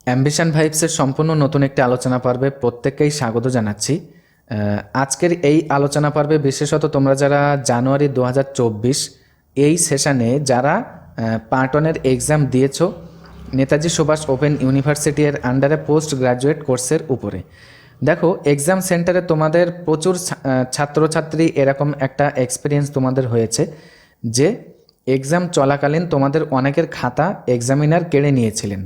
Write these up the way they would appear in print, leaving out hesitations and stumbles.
Ambition ভাইবসের সম্পূর্ণ নতুন একটি আলোচনা পর্বে প্রত্যেককেই স্বাগত জানাচ্ছি। আজকের এই আলোচনা পর্বে বিশেষত তোমরা যারা জানুয়ারি 2024 এই সেশনে যারা পার্ট 1-এর এক্সাম দিয়েছো নেতাজি সুভাষ ওপেন ইউনিভার্সিটি এর আন্ডারে পোস্ট গ্র্যাজুয়েট কোর্সের উপরে, দেখো এক্সাম সেন্টারে তোমাদের প্রচুর ছাত্রছাত্রী এরকম একটা এক্সপিরিয়েন্স তোমাদের হয়েছে যে এক্সাম চলাকালীন তোমাদের অনেকের খাতা এক্সামিনার কেড়ে নিয়েছিলেন।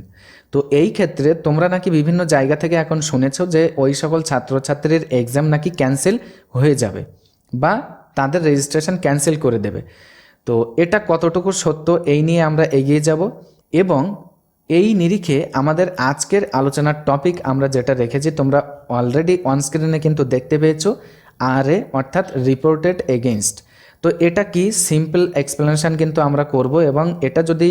তো এই ক্ষেত্রে তোমরা নাকি বিভিন্ন জায়গা থেকে এখন শুনেছো যে ওই সকল ছাত্রছাত্রীর এক্সাম নাকি ক্যান্সেল হয়ে যাবে বা তাদের রেজিস্ট্রেশন ক্যান্সেল করে দেবে। তো এটা কতটুকু সত্য এই নিয়ে আমরা এগিয়ে যাব এবং এই নিরিখে আমাদের আজকের আলোচনার টপিক আমরা যেটা রেখেছি তোমরা অলরেডি অন স্ক্রিনে কিন্তু দেখতে পেয়েছো, আরএ অর্থাৎ রিপোর্টেড এগেইনস্ট। তো এটা কি সিম্পল এক্সপ্লেনেশন কিন্তু আমরা করব এবং এটা যদি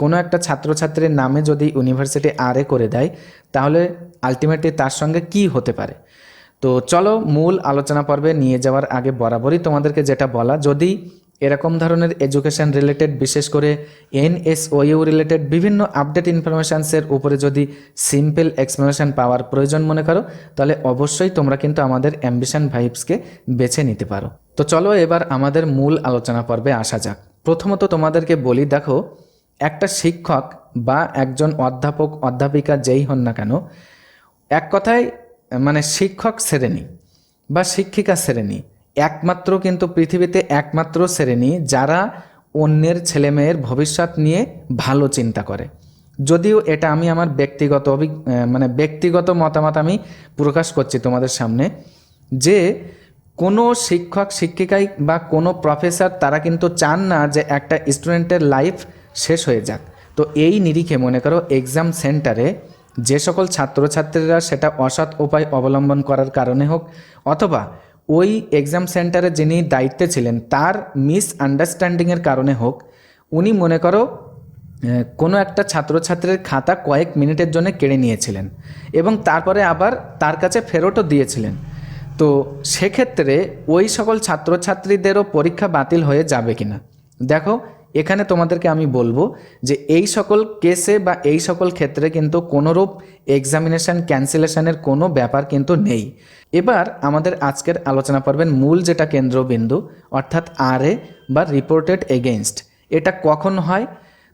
কোনো একটা ছাত্রছাত্রীর নামে যদি ইউনিভার্সিটি আরএ করে দেয় তাহলে আলটিমেটলি তার সঙ্গে কি হতে পারে। তো চলো মূল আলোচনা পর্বে নিয়ে যাওয়ার আগে বরাবরই তোমাদেরকে যেটা বলা, যদি এরকম ধরনের এডুকেশন রিলেটেড বিশেষ করে এনএসওইউ রিলেটেড বিভিন্ন আপডেট ইনফরমেশানসের উপরে যদি সিম্পল এক্সপ্লেনেশন পাওয়ার প্রয়োজন মনে করো তাহলে অবশ্যই তোমরা কিন্তু আমাদের অ্যাম্বিশন ভাইবসকে বেছে নিতে পারো। তো চলো এবার আমাদের মূল আলোচনা পর্বে আসা যাক। প্রথমত তোমাদেরকে বলি, দেখো একটা শিক্ষক বা একজন অধ্যাপক অধ্যাপিকা যেই হন না কেন, এক কথায় মানে শিক্ষক শ্রেণী বা শিক্ষিকা শ্রেণী একমাত্র কিন্তু পৃথিবীতে একমাত্র শ্রেণী যারা অন্যের ছেলেমেয়ের ভবিষ্যৎ নিয়ে ভালো চিন্তা করে। যদিও এটা আমি আমার ব্যক্তিগত মতামত আমি প্রকাশ করছি তোমাদের সামনে, যে কোনো শিক্ষক শিক্ষিকাই বা কোনো প্রফেসর তারা কিন্তু চান না যে একটা স্টুডেন্টের লাইফ শেষ হয়ে যাক। তো এই নিরিখে মনে করো এক্সাম সেন্টারে যে সকল ছাত্রছাত্রীরা সেটা অসৎ উপায় অবলম্বন করার কারণে হোক অথবা ওই এক্সাম সেন্টারে যিনি দায়িত্বে ছিলেন তার মিসআন্ডারস্ট্যান্ডিংয়ের কারণে হোক, উনি মনে করো কোনো একটা ছাত্রছাত্রীর খাতা কয়েক মিনিটের জন্য কেড়ে নিয়েছিলেন এবং তারপরে আবার তার কাছে ফেরতও দিয়েছিলেন। তো সেক্ষেত্রে ওই সকল ছাত্রছাত্রীদেরও পরীক্ষা বাতিল হয়ে যাবে কিনা। দেখো এখানে তোমাদেরকে আমি বলবো যে এই সকল কেসে বা এই সকল ক্ষেত্রে কিন্তু কোনোরূপ এক্সামিনেশন ক্যান্সেলেশনের কোনো ব্যাপার কিন্তু নেই। এবার আমাদের আজকের আলোচনা পর্বের মূল যেটা কেন্দ্রবিন্দু অর্থাৎ আরএ বা রিপোর্টেড এগেইনস্ট, এটা কখন হয়।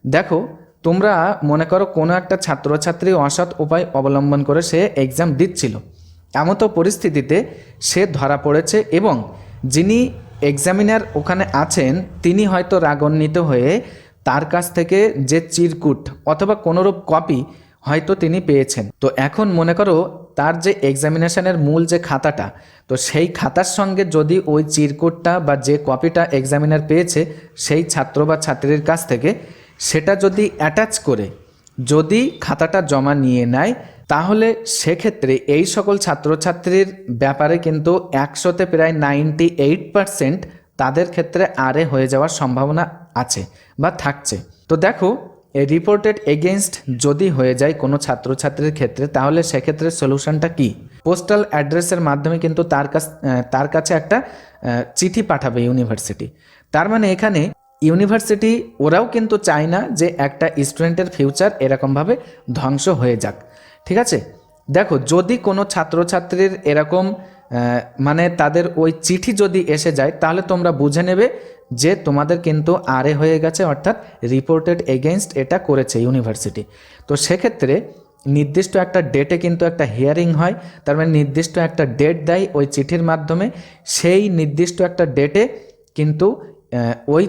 দেখো তোমরা মনে করো কোনো একটা ছাত্রছাত্রী অসৎ উপায় অবলম্বন করে সে এক্সাম দিচ্ছিল, এমতো পরিস্থিতিতে সে ধরা পড়েছে এবং যিনি এক্সামিনার ওখানে আছেন তিনি হয়তো রাগান্বিত হয়ে তার কাছ থেকে যে চিরকুট অথবা কোনোরূপ কপি হয়তো তিনি পেয়েছেন। তো এখন মনে করো তার যে এক্সামিনেশনের মূল যে খাতাটা, তো সেই খাতার সঙ্গে যদি ওই চিরকুটটা বা যে কপিটা এক্সামিনার পেয়েছে সেই ছাত্র বা ছাত্রীর কাছ থেকে সেটা যদি অ্যাটাচ করে যদি খাতাটা জমা নিয়ে নেয় তাহলে সেক্ষেত্রে এই সকল ছাত্রছাত্রীর ব্যাপারে কিন্তু 100তে প্রায় 98% তাদের ক্ষেত্রে আরএ হয়ে যাওয়ার সম্ভাবনা আছে বা থাকছে। তো দেখো এই রিপোর্টেড এগেইনস্ট যদি হয়ে যায় কোনো ছাত্রছাত্রীর ক্ষেত্রে তাহলে সেক্ষেত্রে সলিউশনটা কি, পোস্টাল অ্যাড্রেসের মাধ্যমে কিন্তু তার কাছে একটা চিঠি পাঠাবে ইউনিভার্সিটি। তার মানে এখানে ইউনিভার্সিটি ওরাও কিন্তু চায় না যে একটা স্টুডেন্টের ফিউচার এরকমভাবে ধ্বংস হয়ে যাক, ঠিক আছে। দেখো যদি কোনো ছাত্রছাত্রীর এরকম তাদের ওই চিঠি যদি এসে যায় তাহলে তোমরা বুঝে নেবে যে তোমাদের কিন্তু আরএ হয়ে গেছে অর্থাৎ রিপোর্টেড এগেইনস্ট এটা করেছে ইউনিভার্সিটি। তো সেক্ষেত্রে নির্দিষ্ট একটা ডেটে কিন্তু একটা হিয়ারিং হয়, তার মানে নির্দিষ্ট একটা ডেট দেয় ওই চিঠির মাধ্যমে, সেই নির্দিষ্ট একটা ডেটে কিন্তু ওই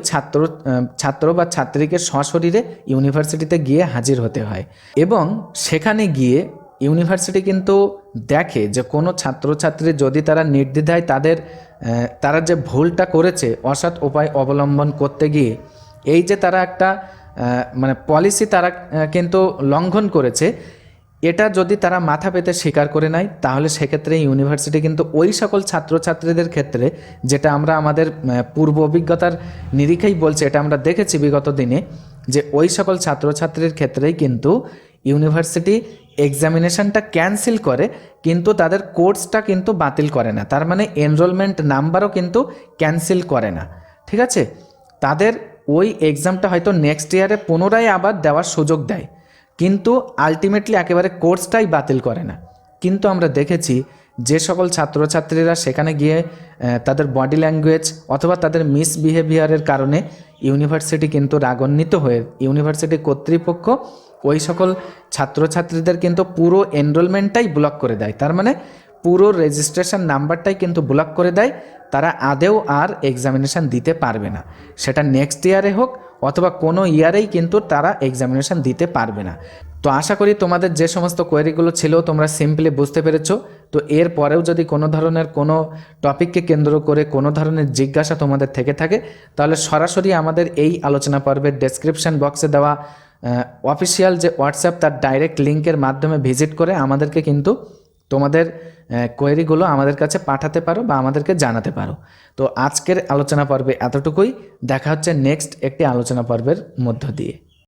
ছাত্র বা ছাত্রীকে সশরীরে ইউনিভার্সিটিতে গিয়ে হাজির হতে হয় এবং সেখানে গিয়ে ইউনিভার্সিটি কিন্তু দেখে যে কোনো ছাত্রছাত্রী যদি তারা নির্দ্বিধায় তারা যে ভুলটা করেছে অসৎ উপায় অবলম্বন করতে গিয়ে এই যে তারা একটা পলিসি তারা কিন্তু লঙ্ঘন করেছে, এটা যদি তারা মাথা পেতে স্বীকার করে নেয় তাহলে সেক্ষেত্রে ইউনিভার্সিটি কিন্তু ওই সকল ছাত্রছাত্রীদের ক্ষেত্রে, যেটা আমরা আমাদের পূর্ব অভিজ্ঞতার নিরিখেই বলছি, এটা আমরা দেখেছি বিগত দিনে যে ওই সকল ছাত্রছাত্রীর ক্ষেত্রেই কিন্তু ইউনিভার্সিটি এক্সামিনেশনটা ক্যান্সেল করে কিন্তু তাদের কোর্সটা কিন্তু বাতিল করে না, তার মানে এনরোলমেন্ট নাম্বারও কিন্তু ক্যান্সেল করে না, ঠিক আছে। তাদের ওই এক্সামটা হয়তো নেক্সট ইয়ারে পুনরায় আবার দেওয়ার সুযোগ দেয়, কিন্তু আলটিমেটলি একেবারে কোর্সটাই বাতিল করে না। কিন্তু আমরা দেখেছি যে সকল ছাত্রছাত্রীরা সেখানে গিয়ে তাদের বডি ল্যাঙ্গুয়েজ অথবা তাদের মিসবিহেভিয়ারের কারণে ইউনিভার্সিটি কিন্তু রাগান্বিত হয়ে ইউনিভার্সিটি কর্তৃপক্ষ ওই সকল ছাত্রছাত্রীদের কিন্তু পুরো এনরোলমেন্টটাই ব্লক করে দেয়। তার মানে পুরো রেজিস্ট্রেশন নাম্বারটাই কিন্তু ব্লক করে দেয়। তারা আদেও আর এক্সামিনেশান দিতে পারবে না, সেটা নেক্সট ইয়ারে হোক অথবা কোনো ইয়ারেই কিন্তু তারা এক্সামিনেশান দিতে পারবে না। তো আশা করি তোমাদের যে সমস্ত কোয়েরিগুলো ছিল তোমরা সিম্পলি বুঝতে পেরেছো। তো এর পরেও যদি কোনো ধরনের কোনো টপিককে কেন্দ্র করে কোনো ধরনের জিজ্ঞাসা তোমাদের থেকে থাকে তাহলে সরাসরি আমাদের এই আলোচনা পর্বের ডেসক্রিপশন বক্সে দেওয়া অফিসিয়াল যে হোয়াটসঅ্যাপ তার ডাইরেক্ট লিঙ্কের মাধ্যমে ভিজিট করে আমাদেরকে কিন্তু তোমাদের কোয়েরিগুলো আমাদের কাছে পাঠাতে পারো বা আমাদেরকে জানাতে পারো। তো আজকের আলোচনা পর্বে এতটুকুই, দেখা হচ্ছে নেক্সট একটি আলোচনা পর্বের মধ্য দিয়ে।